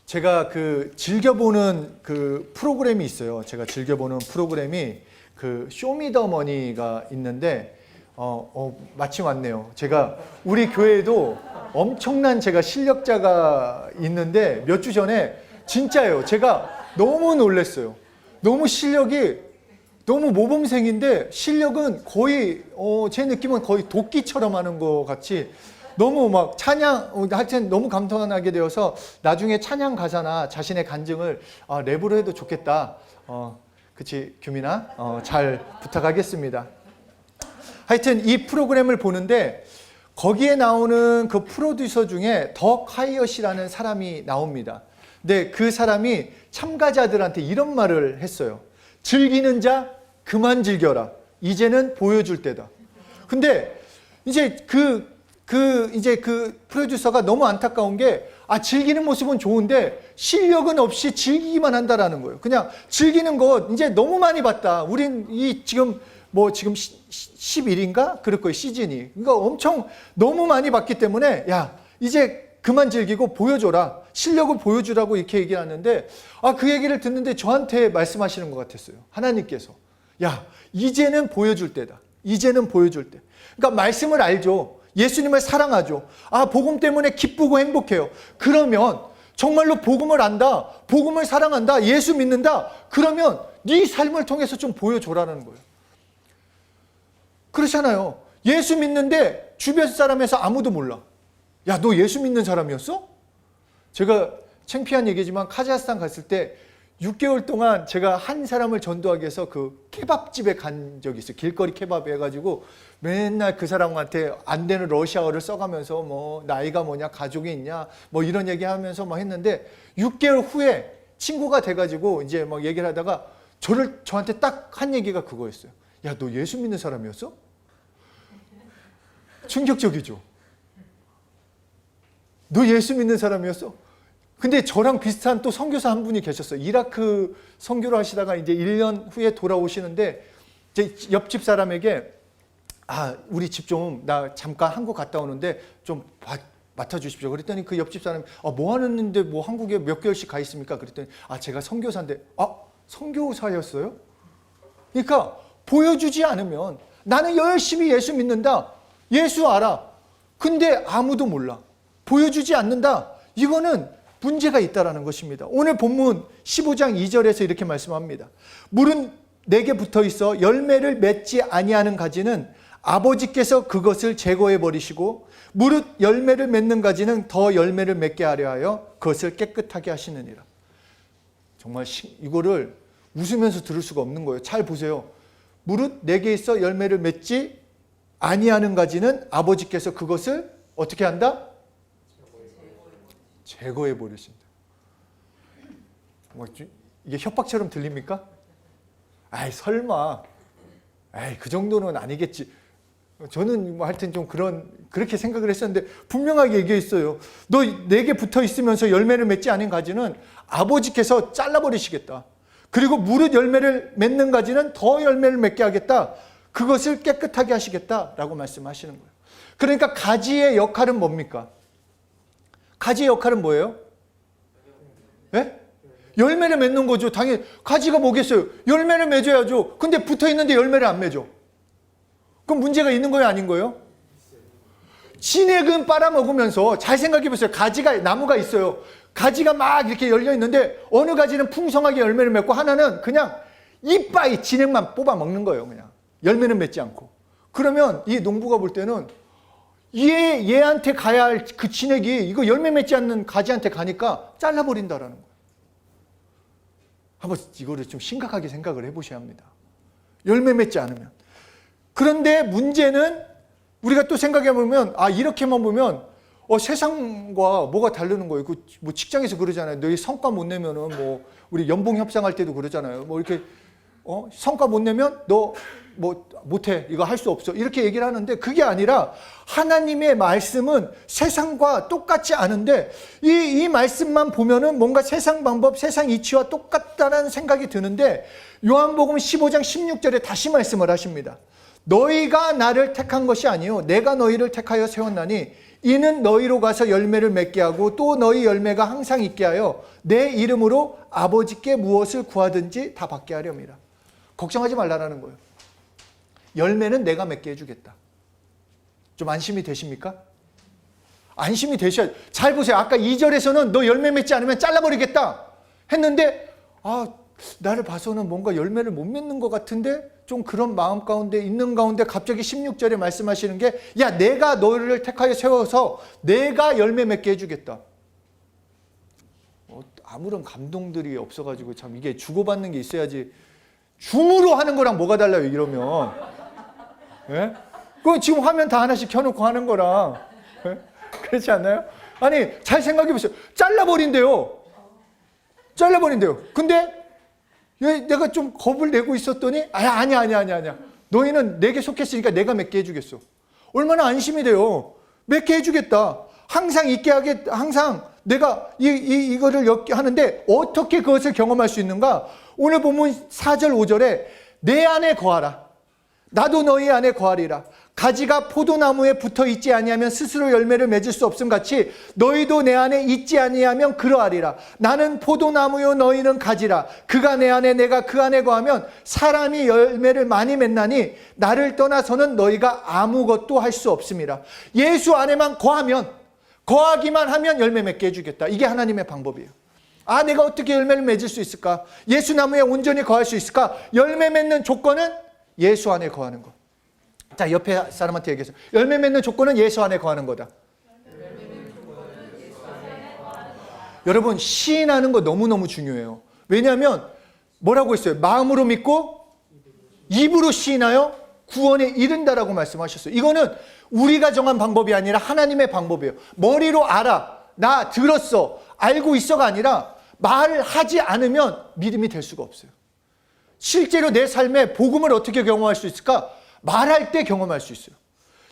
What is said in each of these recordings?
제가 즐겨보는 프로그램이 있어요. 제가 즐겨보는 프로그램이 쇼미더머니가 있는데, 마침 왔네요. 우리 교회에도 엄청난 제가 실력자가 있는데, 몇 주 전에 진짜예요. 제가 너무 놀랐어요. 너무 실력이, 너무 모범생인데, 실력은 거의, 제 느낌은 거의 도끼처럼 하는 것 같이, 너무 막 하여튼 너무 감탄하게 되어서 나중에 찬양 가사나 자신의 간증을 랩으로 해도 좋겠다. 그치, 규민아? 잘 부탁하겠습니다. 하여튼 이 프로그램을 보는데 거기에 나오는 그 프로듀서 중에 더 카이엇이라는 사람이 나옵니다. 근데 그 사람이 참가자들한테 이런 말을 했어요. 즐기는 자 그만 즐겨라. 이제는 보여줄 때다. 근데 이제 그 프로듀서가 너무 안타까운 게, 즐기는 모습은 좋은데 실력은 없이 즐기기만 한다라는 거예요. 그냥 즐기는 거 이제 너무 많이 봤다. 우린 지금 11인가? 그럴 거예요, 시즌이. 그러니까 엄청 너무 많이 봤기 때문에, 야, 이제 그만 즐기고 보여줘라. 실력을 보여주라고 이렇게 얘기를 하는데, 그 얘기를 듣는데 저한테 말씀하시는 것 같았어요. 하나님께서. 야, 이제는 보여줄 때다. 이제는 보여줄 때. 그러니까 말씀을 알죠. 예수님을 사랑하죠. 복음 때문에 기쁘고 행복해요. 그러면 정말로 복음을 안다, 복음을 사랑한다, 예수 믿는다, 그러면 네 삶을 통해서 좀 보여줘라는 거예요. 그렇잖아요. 예수 믿는데 주변 사람에서 아무도 몰라. 야, 너 예수 믿는 사람이었어? 제가 창피한 얘기지만 카자흐스탄 갔을 때 6개월 동안 제가 한 사람을 전도하기 위해서 케밥집에 간 적이 있어요. 길거리 케밥 해가지고 맨날 그 사람한테 안 되는 러시아어를 써가면서 나이가 뭐냐, 가족이 있냐, 이런 얘기 하면서 했는데 6개월 후에 친구가 돼가지고 이제 얘기를 하다가 저한테 딱 한 얘기가 그거였어요. 야, 너 예수 믿는 사람이었어? 충격적이죠. 너 예수 믿는 사람이었어? 근데 저랑 비슷한 또 선교사 한 분이 계셨어요. 이라크 선교를 하시다가 이제 1년 후에 돌아오시는데, 제 옆집 사람에게, 우리 집 좀, 나 잠깐 한국 갔다 오는데 좀 맡아주십시오. 그랬더니 그 옆집 사람이, 뭐 하는데 한국에 몇 개월씩 가 있습니까? 그랬더니, 제가 선교사인데, 선교사였어요? 그러니까 보여주지 않으면, 나는 열심히 예수 믿는다. 예수 알아. 근데 아무도 몰라. 보여주지 않는다. 이거는 문제가 있다라는 것입니다. 오늘 본문 15장 2절에서 이렇게 말씀합니다. 물은 내게 붙어 있어 열매를 맺지 아니하는 가지는 아버지께서 그것을 제거해 버리시고, 무릇 열매를 맺는 가지는 더 열매를 맺게 하려 하여 그것을 깨끗하게 하시느니라. 정말 이거를 웃으면서 들을 수가 없는 거예요. 잘 보세요. 무릇 내게 있어 열매를 맺지 아니하는 가지는 아버지께서 그것을 어떻게 한다? 제거해 버리신다. 이게 협박처럼 들립니까? 설마. 그 정도는 아니겠지. 저는 하여튼 좀 그렇게 생각을 했었는데, 분명하게 얘기했어요. 너 내게 붙어 있으면서 열매를 맺지 않은 가지는 아버지께서 잘라버리시겠다. 그리고 무릇 열매를 맺는 가지는 더 열매를 맺게 하겠다. 그것을 깨끗하게 하시겠다라고 말씀하시는 거예요. 그러니까 가지의 역할은 뭡니까? 가지의 역할은 뭐예요? 네? 열매를 맺는 거죠. 당연히. 가지가 뭐겠어요? 열매를 맺어야죠. 근데 붙어 있는데 열매를 안 맺어. 그럼 문제가 있는 거예요, 아닌 거예요? 진액은 빨아먹으면서, 잘 생각해 보세요. 나무가 있어요. 가지가 막 이렇게 열려 있는데 어느 가지는 풍성하게 열매를 맺고 하나는 그냥 이빠이 진액만 뽑아 먹는 거예요. 그냥 열매는 맺지 않고. 그러면 이 농부가 볼 때는 얘한테 가야 할 그 진액이 이거 열매 맺지 않는 가지한테 가니까 잘라버린다라는 거예요. 한번 이거를 좀 심각하게 생각을 해보셔야 합니다. 열매 맺지 않으면. 그런데 문제는 우리가 또 생각해보면, 이렇게만 보면 세상과 뭐가 다르는 거예요. 직장에서 그러잖아요. 너희 성과 못 내면은 우리 연봉 협상할 때도 그러잖아요. 이렇게 성과 못 내면 너 못해. 이거 할 수 없어. 이렇게 얘기를 하는데, 그게 아니라 하나님의 말씀은 세상과 똑같지 않은데, 이 말씀만 보면은 뭔가 세상 방법, 세상 이치와 똑같다는 생각이 드는데, 요한복음 15장 16절에 다시 말씀을 하십니다. 너희가 나를 택한 것이 아니요 내가 너희를 택하여 세웠나니 이는 너희로 가서 열매를 맺게 하고 또 너희 열매가 항상 있게 하여 내 이름으로 아버지께 무엇을 구하든지 다 받게 하렵니다. 걱정하지 말라라는 거예요. 열매는 내가 맺게 해주겠다. 좀 안심이 되십니까? 안심이 되셔야 돼요. 잘 보세요. 아까 2절에서는 너 열매 맺지 않으면 잘라버리겠다 했는데 나를 봐서는 뭔가 열매를 못 맺는 것 같은데 좀 그런 마음 가운데 있는 가운데 갑자기 16절에 말씀하시는 게 야, 내가 너를 택하여 세워서 내가 열매 맺게 해주겠다. 아무런 감동들이 없어가지고 참 이게 주고받는 게 있어야지. 줌으로 하는 거랑 뭐가 달라요 이러면. 예? 그럼 지금 화면 다 하나씩 켜놓고 하는 거랑 예? 그렇지 않나요? 아니 잘 생각해 보세요. 잘라버린대요. 근데 내가 좀 겁을 내고 있었더니 아니야. 너희는 내게 속했으니까 내가 맺게 해주겠어. 얼마나 안심이 돼요. 맺게 해주겠다. 항상 있게 하게, 항상 내가 이거를 하는데 어떻게 그것을 경험할 수 있는가? 오늘 보면 4절 5절에 내 안에 거하라. 나도 너희 안에 거하리라. 가지가 포도나무에 붙어 있지 아니하면 스스로 열매를 맺을 수 없음 같이 너희도 내 안에 있지 아니하면 그러하리라. 나는 포도나무요 너희는 가지라. 그가 내 안에 내가 그 안에 거하면 사람이 열매를 많이 맺나니 나를 떠나서는 너희가 아무것도 할 수 없음이라. 예수 안에만 거하기만 하면 열매 맺게 해주겠다. 이게 하나님의 방법이에요. 내가 어떻게 열매를 맺을 수 있을까? 예수 나무에 온전히 거할 수 있을까? 열매 맺는 조건은 예수 안에 거하는 것. 자, 옆에 사람한테 얘기해서 열매 맺는 조건은 예수 안에 거하는 거다. 여러분 시인하는 거 너무너무 중요해요. 왜냐하면 뭐라고 했어요? 마음으로 믿고 입으로 시인하여 구원에 이른다라고 말씀하셨어요. 이거는 우리가 정한 방법이 아니라 하나님의 방법이에요. 머리로 알아, 나 들었어, 알고 있어가 아니라 말하지 않으면 믿음이 될 수가 없어요. 실제로 내 삶에 복음을 어떻게 경험할 수 있을까? 말할 때 경험할 수 있어요.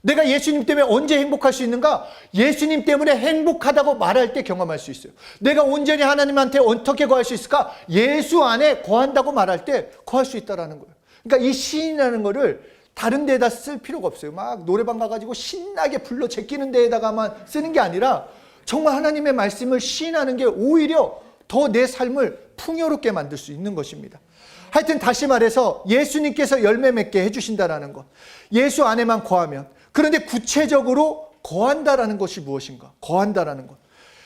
내가 예수님 때문에 언제 행복할 수 있는가? 예수님 때문에 행복하다고 말할 때 경험할 수 있어요. 내가 온전히 하나님한테 어떻게 거할 수 있을까? 예수 안에 거한다고 말할 때 거할 수 있다는 거예요. 그러니까 이 시인이라는 거를 다른 데에다 쓸 필요가 없어요. 막 노래방 가가지고 신나게 불러 제끼는 데에다가만 쓰는 게 아니라 정말 하나님의 말씀을 시인하는 게 오히려 더 내 삶을 풍요롭게 만들 수 있는 것입니다. 하여튼 다시 말해서 예수님께서 열매 맺게 해주신다라는 것. 예수 안에만 거하면. 그런데 구체적으로 거한다라는 것이 무엇인가? 거한다라는 것.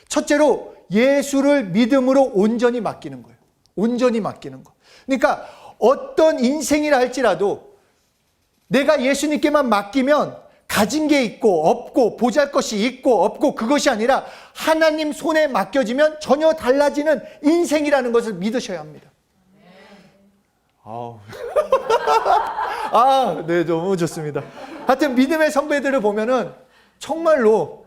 첫째로 예수를 믿음으로 온전히 맡기는 거예요. 온전히 맡기는 것. 그러니까 어떤 인생이라 할지라도 내가 예수님께만 맡기면 가진 게 있고 없고 보잘것이 있고 없고 그것이 아니라 하나님 손에 맡겨지면 전혀 달라지는 인생이라는 것을 믿으셔야 합니다. 네, 너무 좋습니다. 하여튼 믿음의 선배들을 보면은 정말로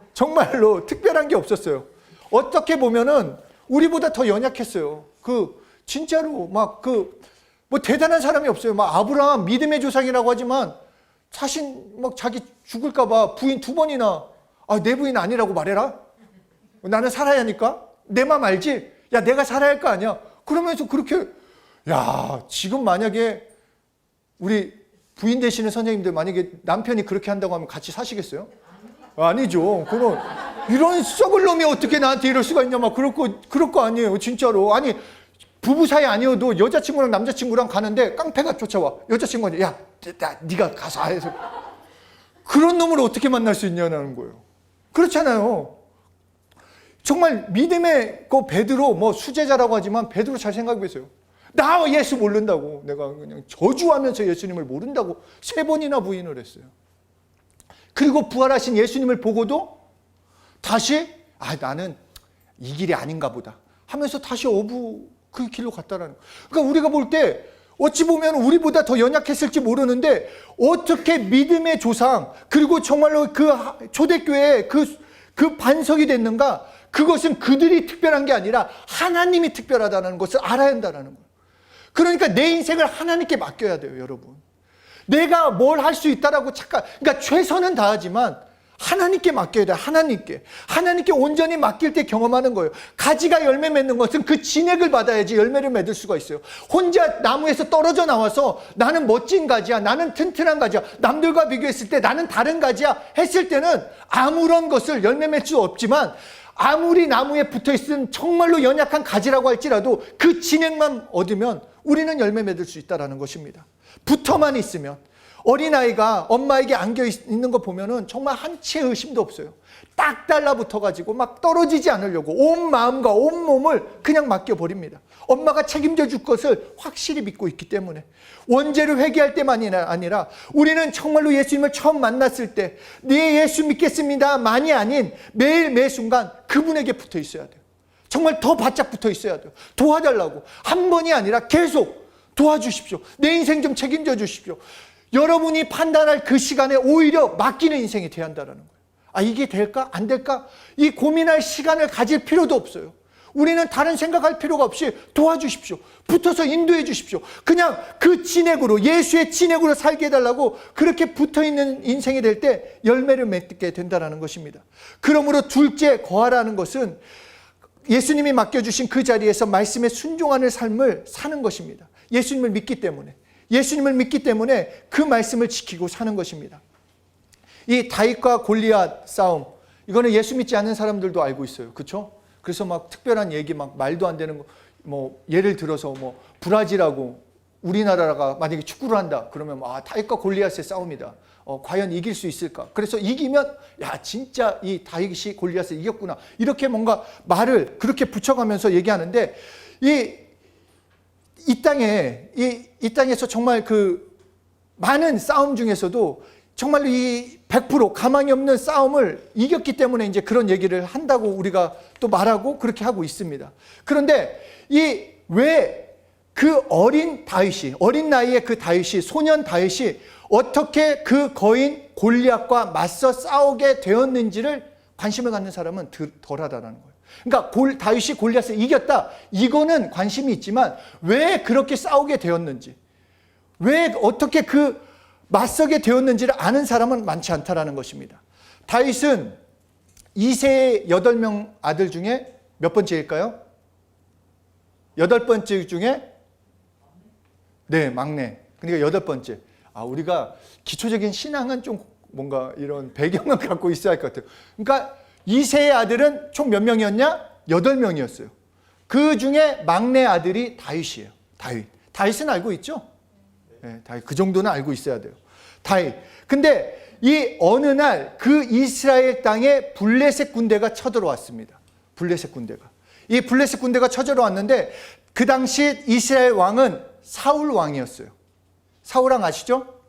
특별한 게 없었어요. 어떻게 보면은 우리보다 더 연약했어요. 진짜로 뭐 대단한 사람이 없어요. 아브라함 믿음의 조상이라고 하지만 자기 죽을까봐 부인 2번이나 내 부인 아니라고 말해라. 나는 살아야 하니까 내 맘 알지? 야, 내가 살아야 할 거 아니야. 그러면서 그렇게 지금 만약에 우리 부인 되시는 선생님들 만약에 남편이 그렇게 한다고 하면 같이 사시겠어요? 아니죠. 그럼 이런 썩을 놈이 어떻게 나한테 이럴 수가 있냐 그럴 거 아니에요. 진짜로. 아니 부부 사이 아니어도 여자친구랑 남자친구랑 가는데 깡패가 쫓아와. 여자친구한테 야, 네가 가서 해서 그런 놈을 어떻게 만날 수 있냐는 거예요. 그렇잖아요. 정말 믿음의 베드로 수제자라고 하지만 베드로 잘 생각해 보세요. 나 예수 모른다고 내가 그냥 저주하면서 예수님을 모른다고 3번이나 부인을 했어요. 그리고 부활하신 예수님을 보고도 다시 나는 이 길이 아닌가 보다 하면서 다시 그 길로 갔다라는 거예요. 그러니까 우리가 볼 때 어찌 보면 우리보다 더 연약했을지 모르는데 어떻게 믿음의 조상 그리고 정말로 그 초대교회의 그 반석이 됐는가? 그것은 그들이 특별한 게 아니라 하나님이 특별하다는 것을 알아야 한다는 거예요. 그러니까 내 인생을 하나님께 맡겨야 돼요, 여러분. 내가 뭘 할 수 있다라고 그러니까 최선은 다하지만 하나님께 맡겨야 돼. 하나님께 온전히 맡길 때 경험하는 거예요. 가지가 열매 맺는 것은 그 진액을 받아야지 열매를 맺을 수가 있어요. 혼자 나무에서 떨어져 나와서 나는 멋진 가지야, 나는 튼튼한 가지야, 남들과 비교했을 때 나는 다른 가지야 했을 때는 아무런 것을 열매 맺을 수 없지만, 아무리 나무에 붙어있은 정말로 연약한 가지라고 할지라도 그 진액만 얻으면 우리는 열매 맺을 수 있다는 것입니다. 붙어만 있으면. 어린아이가 엄마에게 안겨 있는 거 보면은 정말 한치의 의심도 없어요. 딱 달라붙어가지고 막 떨어지지 않으려고 온 마음과 온 몸을 그냥 맡겨버립니다. 엄마가 책임져 줄 것을 확실히 믿고 있기 때문에. 원죄를 회개할 때만이 아니라 우리는 정말로 예수님을 처음 만났을 때 네 예수 믿겠습니다만이 아닌 매일 매 순간 그분에게 붙어 있어야 돼요. 정말 더 바짝 붙어 있어야 돼요. 도와달라고. 한 번이 아니라 계속 도와주십시오. 내 인생 좀 책임져 주십시오. 여러분이 판단할 그 시간에 오히려 맡기는 인생이 돼야 한다는 거예요. 아, 이게 될까? 안 될까? 이 고민할 시간을 가질 필요도 없어요. 우리는 다른 생각할 필요가 없이 도와주십시오. 붙어서 인도해 주십시오. 그냥 그 진액으로, 예수의 진액으로 살게 해달라고 그렇게 붙어있는 인생이 될 때 열매를 맺게 된다는 것입니다. 그러므로 둘째, 거하라는 것은 예수님이 맡겨주신 그 자리에서 말씀에 순종하는 삶을 사는 것입니다. 예수님을 믿기 때문에 그 말씀을 지키고 사는 것입니다. 이 다윗과 골리앗 싸움, 이거는 예수 믿지 않는 사람들도 알고 있어요. 그렇죠? 그래서 막 특별한 얘기, 막 말도 안 되는 거, 뭐 예를 들어서 뭐 브라질하고 우리나라가 만약에 축구를 한다 그러면 다윗과 골리앗의 싸움이다. 과연 이길 수 있을까? 그래서 이기면 야, 진짜 이 다윗이 골리앗을 이겼구나. 이렇게 뭔가 말을 그렇게 붙여가면서 얘기하는데, 이 땅에서 정말 그 많은 싸움 중에서도 정말로 이 100% 가망이 없는 싸움을 이겼기 때문에 이제 그런 얘기를 한다고 우리가 또 말하고 그렇게 하고 있습니다. 그런데 왜 그 어린 나이에 그 다윗이, 소년 다윗이 어떻게 그 거인 골리앗과 맞서 싸우게 되었는지를 관심을 갖는 사람은 덜하다는 거예요. 그러니까 다윗이 골리앗을 이겼다, 이거는 관심이 있지만 왜 그렇게 싸우게 되었는지, 왜 어떻게 그 맞서게 되었는지를 아는 사람은 많지 않다라는 것입니다. 다윗은 이새의 8명 아들 중에 몇 번째일까요? 8번째 중에 네, 막내. 그러니까 8번째. 우리가 기초적인 신앙은 좀 뭔가 이런 배경을 갖고 있어야 할 것 같아요. 그러니까 이새의 아들은 총 몇 명이었냐? 8명이었어요. 그 중에 막내 아들이 다윗이에요. 다윗은 알고 있죠? 네, 다윗. 그 정도는 알고 있어야 돼요. 다윗. 근데 이 어느 날 그 이스라엘 땅에 블레셋 군대가 쳐들어왔습니다. 이 블레셋 군대가 쳐들어왔는데, 그 당시 이스라엘 왕은 사울 왕이었어요. 사울 왕 아시죠?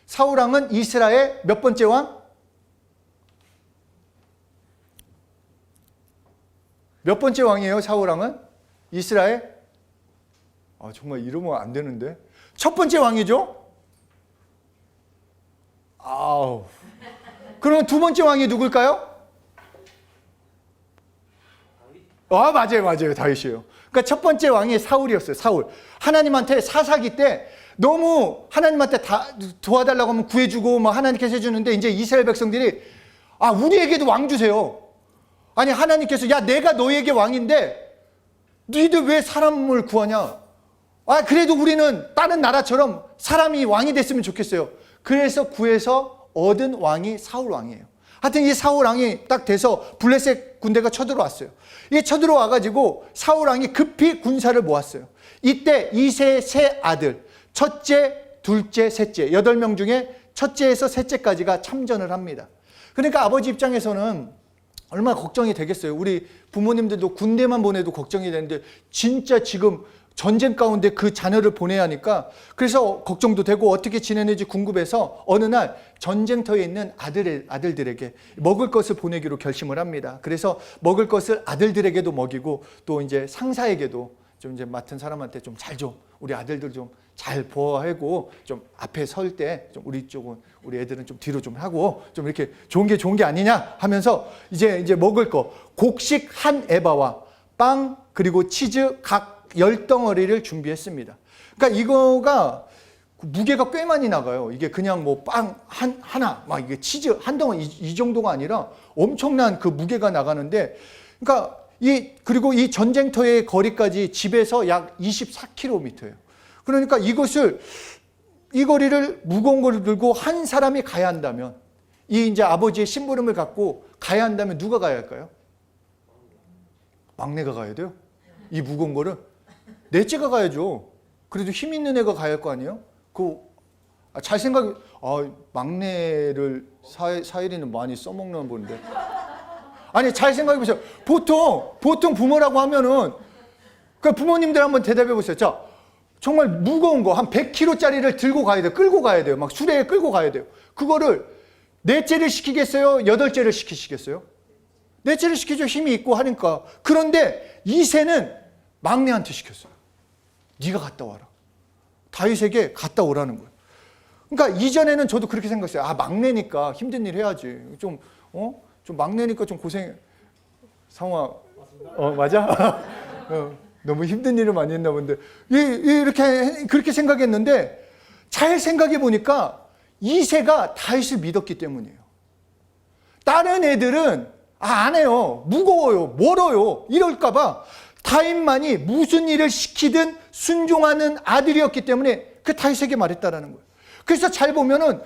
사울 왕은 이스라엘 몇 번째 왕? 몇 번째 왕이에요, 사울 왕은? 이스라엘? 정말 이러면 안 되는데. 첫 번째 왕이죠? 그러면 두 번째 왕이 누굴까요? 맞아요. 다윗이에요. 그러니까 첫 번째 왕이 사울이었어요. 사울. 하나님한테 사사기 때 너무 하나님한테 다 도와달라고 하면 구해주고 뭐 하나님께서 해주는데, 이제 이스라엘 백성들이 우리에게도 왕 주세요. 아니, 하나님께서 야, 내가 너희에게 왕인데 너희들 왜 사람을 구하냐? 그래도 우리는 다른 나라처럼 사람이 왕이 됐으면 좋겠어요. 그래서 구해서 얻은 왕이 사울 왕이에요. 하여튼 이 사울 왕이 딱 돼서 블레셋 군대가 쳐들어왔어요. 이게 쳐들어와가지고 사울 왕이 급히 군사를 모았어요. 이때 이새의 세 아들, 첫째, 둘째, 셋째, 8명 중에 첫째에서 셋째까지가 참전을 합니다. 그러니까 아버지 입장에서는 얼마나 걱정이 되겠어요. 우리 부모님들도 군대만 보내도 걱정이 되는데, 진짜 지금 전쟁 가운데 그 자녀를 보내야 하니까, 그래서 걱정도 되고 어떻게 지내는지 궁금해서 어느 날 전쟁터에 있는 아들들에게 먹을 것을 보내기로 결심을 합니다. 그래서 먹을 것을 아들들에게도 먹이고, 또 이제 상사에게도 좀 이제 맡은 사람한테 좀 우리 아들들 좀 잘 보호하고, 좀 앞에 설 때 좀 우리 애들은 좀 뒤로 좀 하고, 좀 이렇게 좋은 게 아니냐 하면서 이제 먹을 거, 곡식 한 에바와 빵, 그리고 치즈 각 10덩어리를 준비했습니다. 그러니까 이거가 그 무게가 꽤 많이 나가요. 이게 그냥 뭐 빵 하나, 막 이게 치즈 한 덩어리 이 정도가 아니라 엄청난 그 무게가 나가는데, 그러니까 그리고 이 전쟁터의 거리까지 집에서 약 24km예요. 그러니까 이 거리를 무거운 걸 들고 한 사람이 가야 한다면, 이제 아버지의 심부름을 갖고 가야 한다면 누가 가야 할까요? 막내가 가야 돼요? 이 무거운 거를? 넷째가 가야죠. 그래도 힘 있는 애가 가야 할 거 아니에요? 잘 막내를 사일이는 많이 써먹는 분인데. 아니, 잘 생각해 보세요. 보통 부모라고 하면은, 그 부모님들 한번 대답해 보세요. 자, 정말 무거운 거, 한 100kg짜리를 들고 가야 돼요. 끌고 가야 돼요. 막 수레에 끌고 가야 돼요. 그거를 넷째를 시키겠어요? 여덟째를 시키시겠어요? 넷째를 시키죠. 힘이 있고 하니까. 그런데 이새는 막내한테 시켰어요. 네가 갔다 와라. 다윗에게 갔다 오라는 거예요. 그러니까 이전에는 저도 그렇게 생각했어요. 막내니까 힘든 일 해야지. 좀 막내니까 좀 고생. 상화. 맞아? 너무 힘든 일을 많이 했나 본데. 그렇게 생각했는데, 잘 생각해 보니까 이새가 다윗을 믿었기 때문이에요. 다른 애들은 안 해요. 무거워요. 멀어요. 이럴까봐 다윗만이 무슨 일을 시키든 순종하는 아들이었기 때문에 그 다윗에게 말했다라는 거예요. 그래서 잘 보면은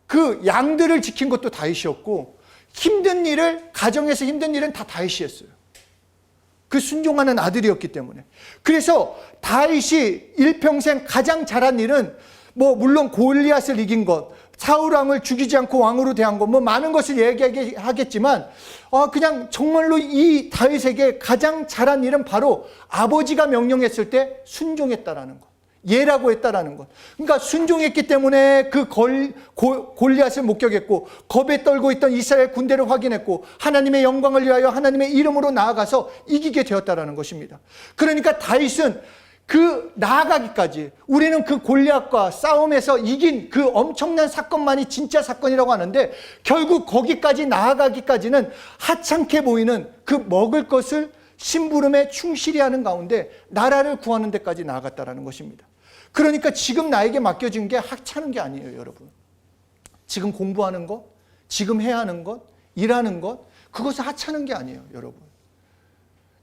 그 양들을 지킨 것도 다윗이었고, 가정에서 힘든 일은 다 다윗이 했어요. 그 순종하는 아들이었기 때문에. 그래서 다윗이 일평생 가장 잘한 일은 물론 골리앗을 이긴 것, 사울 왕을 죽이지 않고 왕으로 대한 것, 많은 것을 얘기하겠지만, 그냥 정말로 이 다윗에게 가장 잘한 일은 바로 아버지가 명령했을 때 순종했다라는 것. 예라고 했다라는 것. 그러니까 순종했기 때문에 그 골리앗을 목격했고, 겁에 떨고 있던 이스라엘 군대를 확인했고, 하나님의 영광을 위하여 하나님의 이름으로 나아가서 이기게 되었다라는 것입니다. 그러니까 다윗은 나아가기까지, 우리는 그 골리앗과 싸움에서 이긴 그 엄청난 사건만이 진짜 사건이라고 하는데, 결국 거기까지 나아가기까지는 하찮게 보이는 그 먹을 것을 심부름에 충실히 하는 가운데 나라를 구하는 데까지 나아갔다라는 것입니다. 그러니까 지금 나에게 맡겨진 게 하찮은 게 아니에요, 여러분. 지금 공부하는 것, 지금 해야 하는 것, 일하는 것, 그것은 하찮은 게 아니에요, 여러분.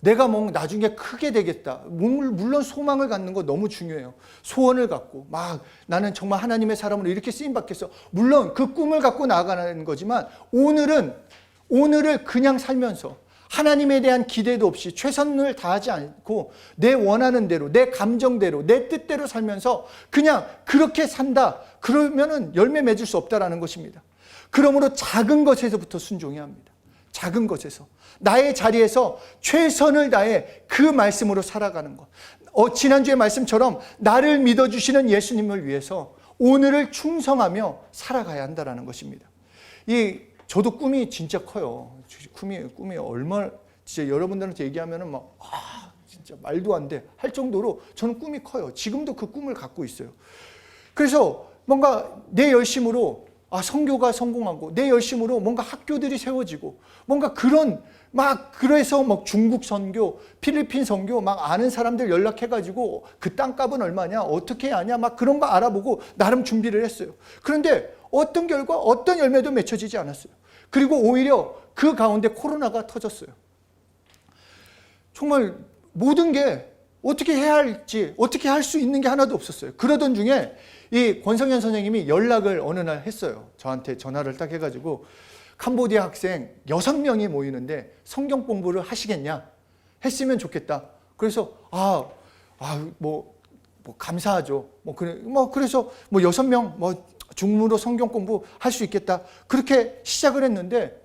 내가 나중에 크게 되겠다. 물론 소망을 갖는 거 너무 중요해요. 소원을 갖고 나는 정말 하나님의 사람으로 이렇게 쓰임 받겠어. 물론 그 꿈을 갖고 나아가는 거지만, 오늘을 그냥 살면서 하나님에 대한 기대도 없이 최선을 다하지 않고 내 원하는 대로, 내 감정대로, 내 뜻대로 살면서 그냥 그렇게 산다. 그러면은 열매 맺을 수 없다라는 것입니다. 그러므로 작은 것에서부터 순종해야 합니다. 작은 것에서. 나의 자리에서 최선을 다해 그 말씀으로 살아가는 것. 지난주의 말씀처럼 나를 믿어주시는 예수님을 위해서 오늘을 충성하며 살아가야 한다는 것입니다. 저도 꿈이 진짜 커요. 꿈이 얼마나, 진짜 여러분들한테 얘기하면은 진짜 말도 안 돼 할 정도로 저는 꿈이 커요. 지금도 그 꿈을 갖고 있어요. 그래서 뭔가 내 열심으로 선교가 성공하고, 내 열심으로 뭔가 학교들이 세워지고, 뭔가 그래서 중국 선교, 필리핀 선교 아는 사람들 연락해가지고 그 땅값은 얼마냐, 어떻게 하냐, 그런 거 알아보고 나름 준비를 했어요. 그런데 어떤 결과, 어떤 열매도 맺혀지지 않았어요. 그리고 오히려 그 가운데 코로나가 터졌어요. 정말 모든 게 어떻게 해야 할지, 어떻게 할 수 있는 게 하나도 없었어요. 그러던 중에 이 권성현 선생님이 연락을 어느 날 했어요. 저한테 전화를 딱 해가지고, 캄보디아 학생 6명이 모이는데 성경 공부를 하시겠냐? 했으면 좋겠다. 그래서 감사하죠. 그래서 6명 중무로 성경 공부 할 수 있겠다. 그렇게 시작을 했는데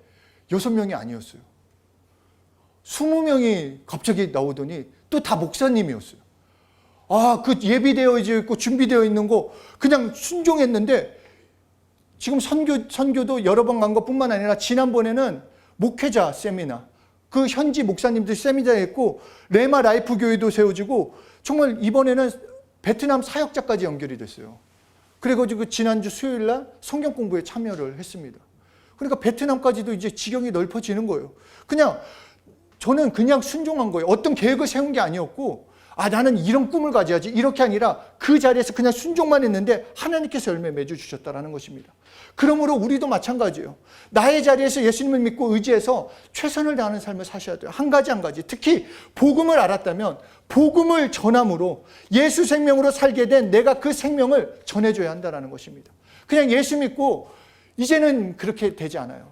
6명이 아니었어요. 20명이 갑자기 나오더니 또 다 목사님이었어요. 그 예비되어 있고 준비되어 있는 거 그냥 순종했는데, 지금 선교도 여러 번 간 것뿐만 아니라 지난번에는 목회자 세미나, 그 현지 목사님들 세미나 했고, 레마 라이프 교회도 세워지고, 정말 이번에는 베트남 사역자까지 연결이 됐어요. 그래가지고 지난주 수요일날 성경 공부에 참여를 했습니다. 그러니까 베트남까지도 이제 지경이 넓어지는 거예요. 저는 그냥 순종한 거예요. 어떤 계획을 세운 게 아니었고, 나는 이런 꿈을 가져야지, 이렇게 아니라 그 자리에서 그냥 순종만 했는데 하나님께서 열매 맺어주셨다라는 것입니다. 그러므로 우리도 마찬가지예요. 나의 자리에서 예수님을 믿고 의지해서 최선을 다하는 삶을 사셔야 돼요. 한 가지 특히 복음을 알았다면 복음을 전함으로 예수 생명으로 살게 된 내가 그 생명을 전해줘야 한다는 것입니다. 그냥 예수 믿고 이제는 그렇게 되지 않아요.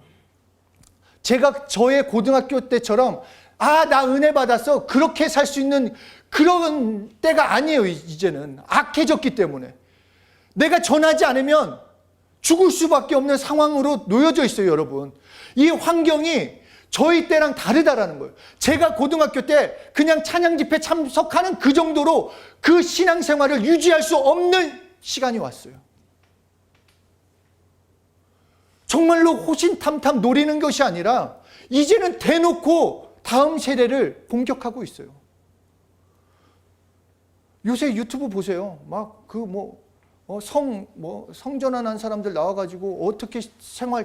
제가 저의 고등학교 때처럼 나 은혜 받았어 그렇게 살 수 있는 그런 때가 아니에요. 이제는 악해졌기 때문에 내가 전하지 않으면 죽을 수밖에 없는 상황으로 놓여져 있어요. 여러분, 이 환경이 저희 때랑 다르다라는 거예요. 제가 고등학교 때 그냥 찬양 집회 참석하는 그 정도로 그 신앙생활을 유지할 수 없는 시간이 왔어요. 정말로 호신탐탐 노리는 것이 아니라 이제는 대놓고 다음 세대를 공격하고 있어요. 요새 유튜브 보세요. 막 성전환한 사람들 나와가지고 어떻게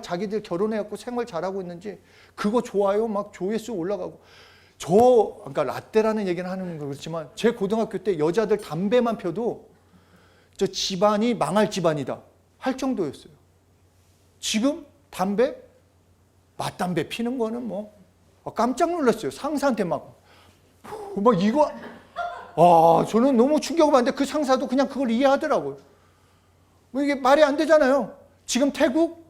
자기들 결혼해갖고 생활 잘하고 있는지 그거 좋아요. 막 조회수 올라가고. 그러니까 라떼라는 얘기는 하는 거 그렇지만 제 고등학교 때 여자들 담배만 펴도 저 집안이 망할 집안이다 할 정도였어요. 지금 맛담배 피는 거는 깜짝 놀랐어요. 상사한테 이거 저는 너무 충격을 받는데 그 상사도 그냥 그걸 이해하더라고요. 이게 말이 안 되잖아요. 지금 태국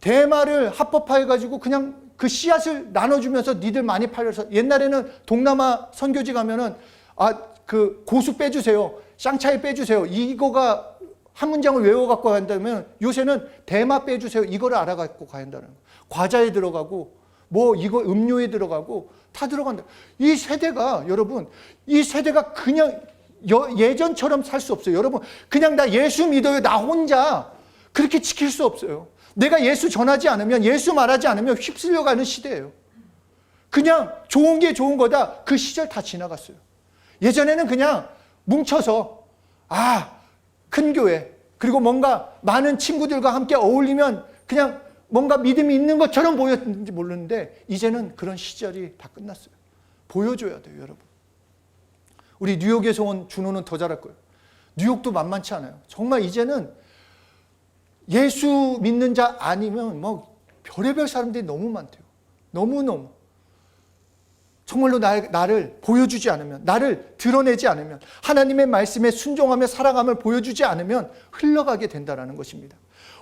대마를 합법화해가지고 그냥 그 씨앗을 나눠주면서 니들 많이 팔려서 옛날에는 동남아 선교지 가면은 그 고수 빼주세요. 쌍차이 빼주세요. 이거가 한 문장을 외워갖고 간다면 요새는 대마 빼주세요. 이거를 알아갖고 가야 한다는 거예요. 과자에 들어가고 이거 음료에 들어가고 다 들어간다. 이 세대가 여러분 그냥 예전처럼 살 수 없어요. 여러분 그냥 나 예수 믿어요. 나 혼자 그렇게 지킬 수 없어요. 내가 예수 전하지 않으면 예수 말하지 않으면 휩쓸려가는 시대예요. 그냥 좋은 게 좋은 거다. 그 시절 다 지나갔어요. 예전에는 그냥 뭉쳐서 큰 교회 그리고 뭔가 많은 친구들과 함께 어울리면 그냥 뭔가 믿음이 있는 것처럼 보였는지 모르는데 이제는 그런 시절이 다 끝났어요. 보여줘야 돼요. 여러분, 우리 뉴욕에서 온 준호는 더 잘할 거예요. 뉴욕도 만만치 않아요. 정말 이제는 예수 믿는 자 아니면 별의별 사람들이 너무 많대요. 너무너무 정말로 나를 보여주지 않으면, 나를 드러내지 않으면, 하나님의 말씀에 순종하며 살아감을 보여주지 않으면 흘러가게 된다는 것입니다.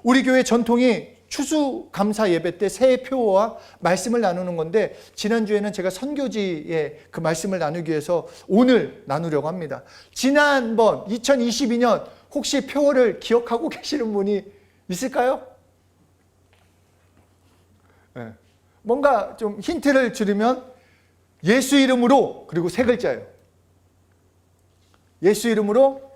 우리 교회 전통이 추수감사 예배 때 새해 표어와 말씀을 나누는 건데 지난주에는 제가 선교지에 그 말씀을 나누기 위해서 오늘 나누려고 합니다. 지난번 2022년 혹시 표어를 기억하고 계시는 분이 있을까요? 네. 뭔가 좀 힌트를 주려면 예수 이름으로, 그리고 세 글자예요. 예수 이름으로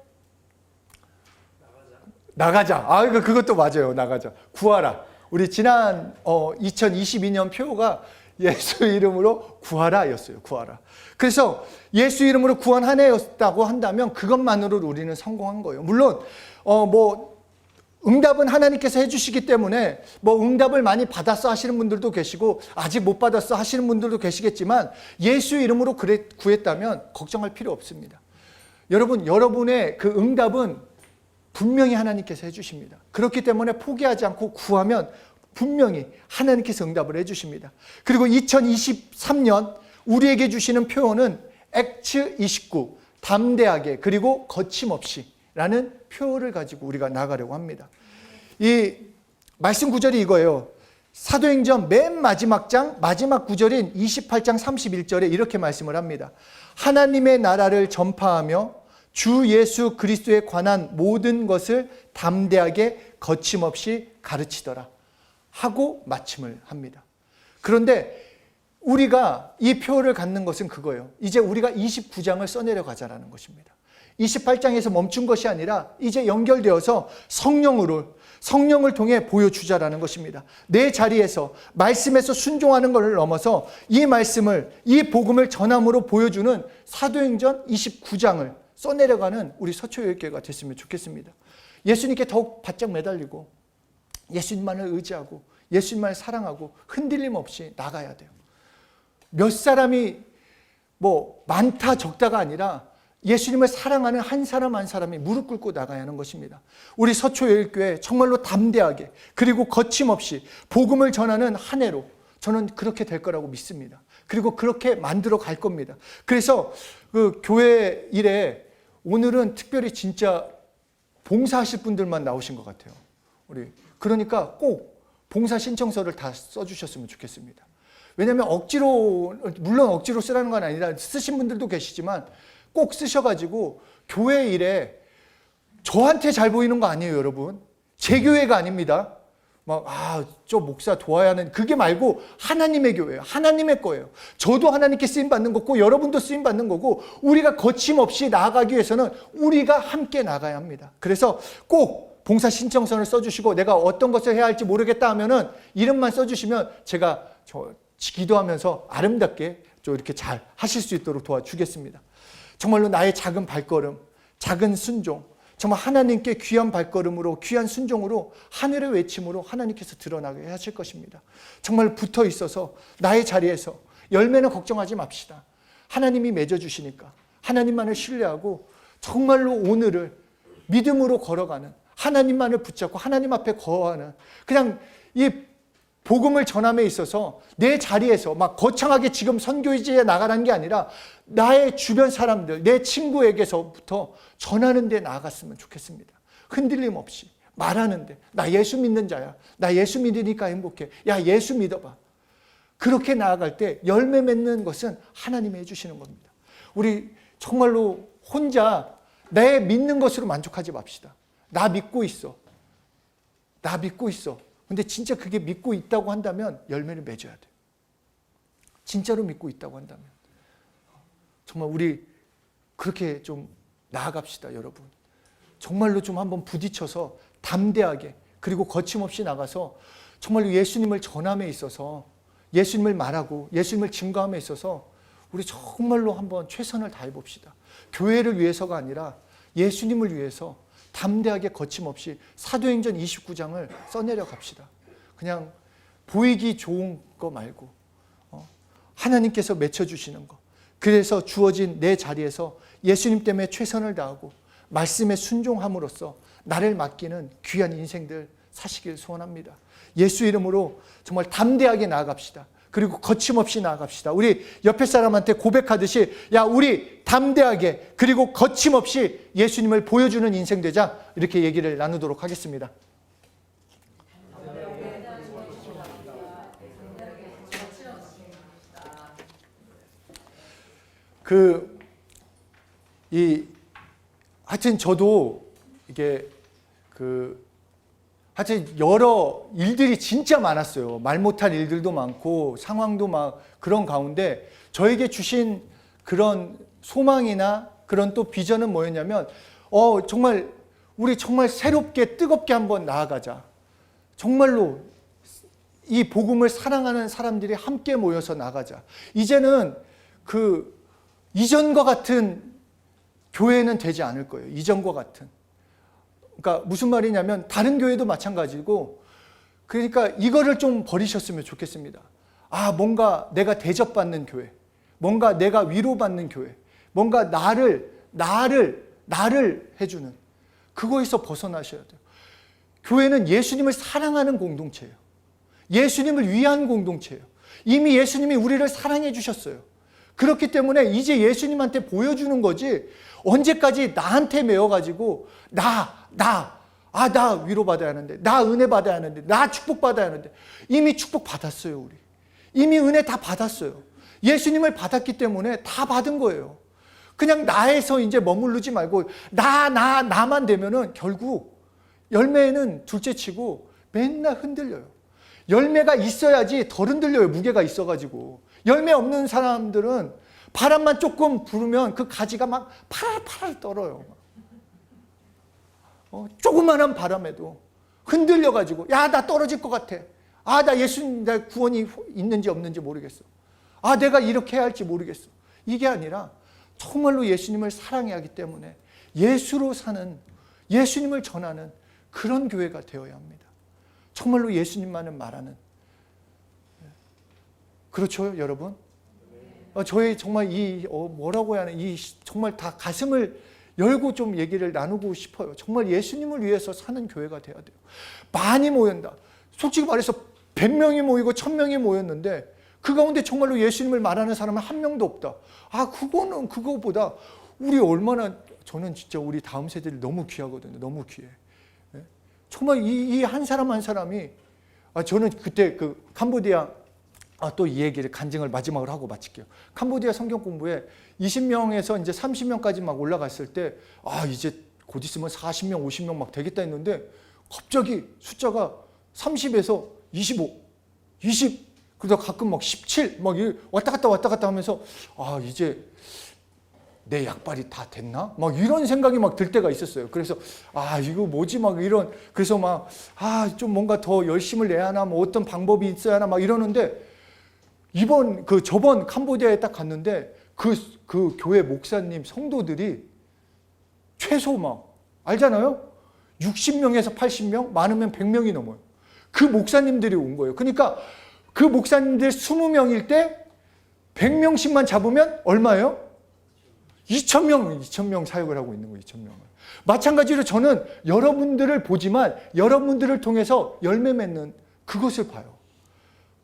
나가자. 그것도 맞아요. 나가자. 구하라. 우리 지난 2022년 표가 예수 이름으로 구하라였어요. 구하라. 그래서 예수 이름으로 구한 한 해였다고 한다면 그것만으로 우리는 성공한 거예요. 물론 응답은 하나님께서 해주시기 때문에 응답을 많이 받았어 하시는 분들도 계시고 아직 못 받았어 하시는 분들도 계시겠지만 예수 이름으로 구했다면 걱정할 필요 없습니다. 여러분, 여러분의 그 응답은 분명히 하나님께서 해주십니다. 그렇기 때문에 포기하지 않고 구하면 분명히 하나님께서 응답을 해주십니다. 그리고 2023년 우리에게 주시는 표현은 액츠 29, 담대하게 그리고 거침없이 라는 표를 가지고 우리가 나가려고 합니다. 이 말씀 구절이 이거예요. 사도행전 맨 마지막 장 마지막 구절인 28장 31절에 이렇게 말씀을 합니다. 하나님의 나라를 전파하며 주 예수 그리스도에 관한 모든 것을 담대하게 거침없이 가르치더라 하고 마침을 합니다. 그런데 우리가 이 표를 갖는 것은 그거예요. 이제 우리가 29장을 써내려 가자라는 것입니다. 28장에서 멈춘 것이 아니라 이제 연결되어서 성령을 통해 보여주자라는 것입니다. 내 자리에서 말씀에서 순종하는 것을 넘어서 이 말씀을, 이 복음을 전함으로 보여주는 사도행전 29장을 써내려가는 우리 서초교회가 됐으면 좋겠습니다. 예수님께 더욱 바짝 매달리고 예수님만을 의지하고 예수님만을 사랑하고 흔들림 없이 나가야 돼요. 몇 사람이 많다 적다가 아니라 예수님을 사랑하는 한 사람 한 사람이 무릎 꿇고 나가야 하는 것입니다. 우리 서초예일교회 정말로 담대하게 그리고 거침없이 복음을 전하는 한 해로 저는 그렇게 될 거라고 믿습니다. 그리고 그렇게 만들어 갈 겁니다. 그래서 그 교회 일에 오늘은 특별히 진짜 봉사하실 분들만 나오신 것 같아요. 우리 그러니까 꼭 봉사 신청서를 다 써주셨으면 좋겠습니다. 왜냐하면 물론 억지로 쓰라는 건 아니라 쓰신 분들도 계시지만 꼭 쓰셔가지고 교회 일에 저한테 잘 보이는 거 아니에요, 여러분. 제 교회가 아닙니다. 저 목사 도와야 하는 그게 말고 하나님의 교회예요. 하나님의 거예요. 저도 하나님께 쓰임 받는 거고 여러분도 쓰임 받는 거고 우리가 거침없이 나아가기 위해서는 우리가 함께 나가야 합니다. 그래서 꼭 봉사 신청서를 써주시고 내가 어떤 것을 해야 할지 모르겠다 하면은 이름만 써주시면 제가 기도하면서 아름답게 이렇게 잘 하실 수 있도록 도와주겠습니다. 정말로 나의 작은 발걸음, 작은 순종, 정말 하나님께 귀한 발걸음으로 귀한 순종으로 하늘의 외침으로 하나님께서 드러나게 하실 것입니다. 정말 붙어 있어서 나의 자리에서 열매는 걱정하지 맙시다. 하나님이 맺어주시니까 하나님만을 신뢰하고 정말로 오늘을 믿음으로 걸어가는 하나님만을 붙잡고 하나님 앞에 거하는 그냥 이 복음을 전함에 있어서 내 자리에서 막 거창하게 지금 선교지에 나가라는 게 아니라 나의 주변 사람들, 내 친구에게서부터 전하는 데 나아갔으면 좋겠습니다. 흔들림 없이 말하는데 나 예수 믿는 자야. 나 예수 믿으니까 행복해. 야, 예수 믿어봐. 그렇게 나아갈 때 열매 맺는 것은 하나님이 해주시는 겁니다. 우리 정말로 혼자 내 믿는 것으로 만족하지 맙시다. 나 믿고 있어. 나 믿고 있어. 근데 진짜 그게 믿고 있다고 한다면 열매를 맺어야 돼요. 진짜로 믿고 있다고 한다면. 정말 우리 그렇게 좀 나아갑시다, 여러분. 정말로 좀 한번 부딪혀서 담대하게 그리고 거침없이 나가서 정말로 예수님을 전함에 있어서 예수님을 말하고 예수님을 증거함에 있어서 우리 정말로 한번 최선을 다해 봅시다. 교회를 위해서가 아니라 예수님을 위해서 담대하게 거침없이 사도행전 29장을 써내려 갑시다. 그냥 보이기 좋은 거 말고 하나님께서 맺혀주시는 거. 그래서 주어진 내 자리에서 예수님 때문에 최선을 다하고 말씀에 순종함으로써 나를 맡기는 귀한 인생들 사시길 소원합니다. 예수 이름으로 정말 담대하게 나아갑시다. 그리고 거침없이 나아갑시다. 우리 옆에 사람한테 고백하듯이 야, 우리 담대하게 그리고 거침없이 예수님을 보여주는 인생 되자. 이렇게 얘기를 나누도록 하겠습니다. 하여튼 저도 이게 하여튼 여러 일들이 진짜 많았어요. 말 못할 일들도 많고 상황도 막 그런 가운데 저에게 주신 그런 소망이나 그런 또 비전은 뭐였냐면 정말 우리 정말 새롭게 뜨겁게 한번 나아가자. 정말로 이 복음을 사랑하는 사람들이 함께 모여서 나가자. 이제는 이전과 같은 교회는 되지 않을 거예요. 이전과 같은. 그러니까 무슨 말이냐면 다른 교회도 마찬가지고 그러니까 이거를 좀 버리셨으면 좋겠습니다. 뭔가 내가 대접받는 교회, 뭔가 내가 위로받는 교회, 뭔가 나를 해주는 그거에서 벗어나셔야 돼요. 교회는 예수님을 사랑하는 공동체예요. 예수님을 위한 공동체예요. 이미 예수님이 우리를 사랑해 주셨어요. 그렇기 때문에 이제 예수님한테 보여주는 거지 언제까지 나한테 매어가지고 나 위로받아야 하는데 나 은혜 받아야 하는데 나 축복받아야 하는데 이미 축복 받았어요. 우리 이미 은혜 다 받았어요. 예수님을 받았기 때문에 다 받은 거예요. 그냥 나에서 이제 머무르지 말고 나만 되면은 결국 열매는 둘째치고 맨날 흔들려요. 열매가 있어야지 덜 흔들려요. 무게가 있어가지고. 열매 없는 사람들은 바람만 조금 불으면 그 가지가 막 파랄파랄 떨어요. 조그만한 바람에도 흔들려가지고 야, 나 떨어질 것 같아. 나 예수님 나 구원이 있는지 없는지 모르겠어. 내가 이렇게 해야 할지 모르겠어. 이게 아니라 정말로 예수님을 사랑해야 하기 때문에 예수로 사는 예수님을 전하는 그런 교회가 되어야 합니다. 정말로 예수님만을 말하는. 그렇죠, 여러분? 저의 정말 뭐라고 해야 하나, 정말 다 가슴을 열고 좀 얘기를 나누고 싶어요. 정말 예수님을 위해서 사는 교회가 돼야 돼요. 많이 모인다. 솔직히 말해서 100명이 모이고 1000명이 모였는데 그 가운데 정말로 예수님을 말하는 사람은 한 명도 없다. 그거는 그거보다 우리 얼마나, 저는 진짜 우리 다음 세대들이 너무 귀하거든요. 너무 귀해. 정말 이 한 사람 한 사람이, 저는 그때 그 캄보디아, 또 이 얘기를 간증을 마지막으로 하고 마칠게요. 캄보디아 성경 공부에 20명에서 이제 30명까지 막 올라갔을 때, 이제 곧 있으면 40명, 50명 막 되겠다 했는데, 갑자기 숫자가 30에서 25, 20, 그러다 가끔 막 17, 막 왔다 갔다 하면서, 이제 내 약발이 다 됐나? 막 이런 생각이 막 들 때가 있었어요. 그래서 이거 뭐지? 막 이런, 그래서 막 좀 뭔가 더 열심을 내야 하나, 뭐 어떤 방법이 있어야 하나 막 이러는데, 저번 캄보디아에 딱 갔는데 그 교회 목사님 성도들이 최소 막 알잖아요? 60명에서 80명, 많으면 100명이 넘어요. 그 목사님들이 온 거예요. 그러니까 그 목사님들 20명일 때 100명씩만 잡으면 얼마예요? 2,000명 사역을 하고 있는 거예요. 2,000명을. 마찬가지로 저는 여러분들을 보지만 여러분들을 통해서 열매 맺는 그것을 봐요.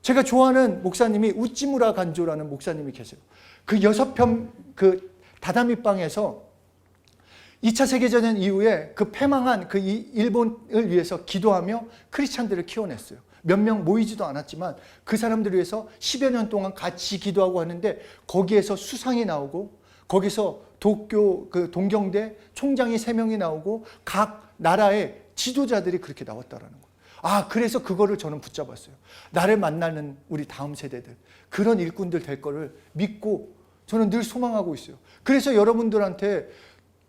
제가 좋아하는 목사님이 우찌무라 간조라는 목사님이 계세요. 그 6편 그 다다미방에서 2차 세계대전 이후에 그 패망한 그 일본을 위해서 기도하며 크리스찬들을 키워냈어요. 몇 명 모이지도 않았지만 그 사람들을 위해서 10여 년 동안 같이 기도하고 하는데, 거기에서 수상이 나오고, 거기서 도쿄 그 동경대 총장이 3명이 나오고, 각 나라의 지도자들이 그렇게 나왔다라는 거예요. 그래서 그거를 저는 붙잡았어요. 나를 만나는 우리 다음 세대들, 그런 일꾼들 될 거를 믿고 저는 늘 소망하고 있어요. 그래서 여러분들한테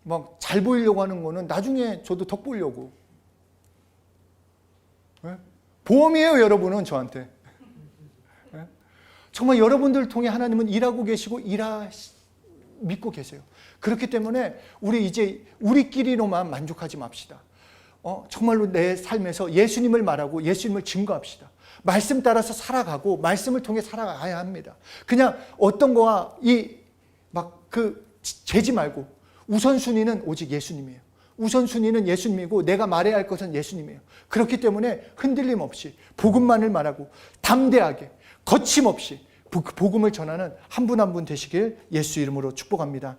막 잘 보이려고 하는 거는 나중에 저도 덕 보려고. 보험이에요, 여러분은 저한테. 정말 여러분들을 통해 하나님은 일하고 계시고 믿고 계세요. 그렇기 때문에 우리 이제 우리끼리로만 만족하지 맙시다. 정말로 내 삶에서 예수님을 말하고 예수님을 증거합시다. 말씀 따라서 살아가고 말씀을 통해 살아가야 합니다. 그냥 어떤 거와 재지 말고, 우선순위는 오직 예수님이에요. 우선순위는 예수님이고 내가 말해야 할 것은 예수님이에요. 그렇기 때문에 흔들림 없이 복음만을 말하고 담대하게 거침없이 복음을 전하는 한 분 한 분 되시길 예수 이름으로 축복합니다.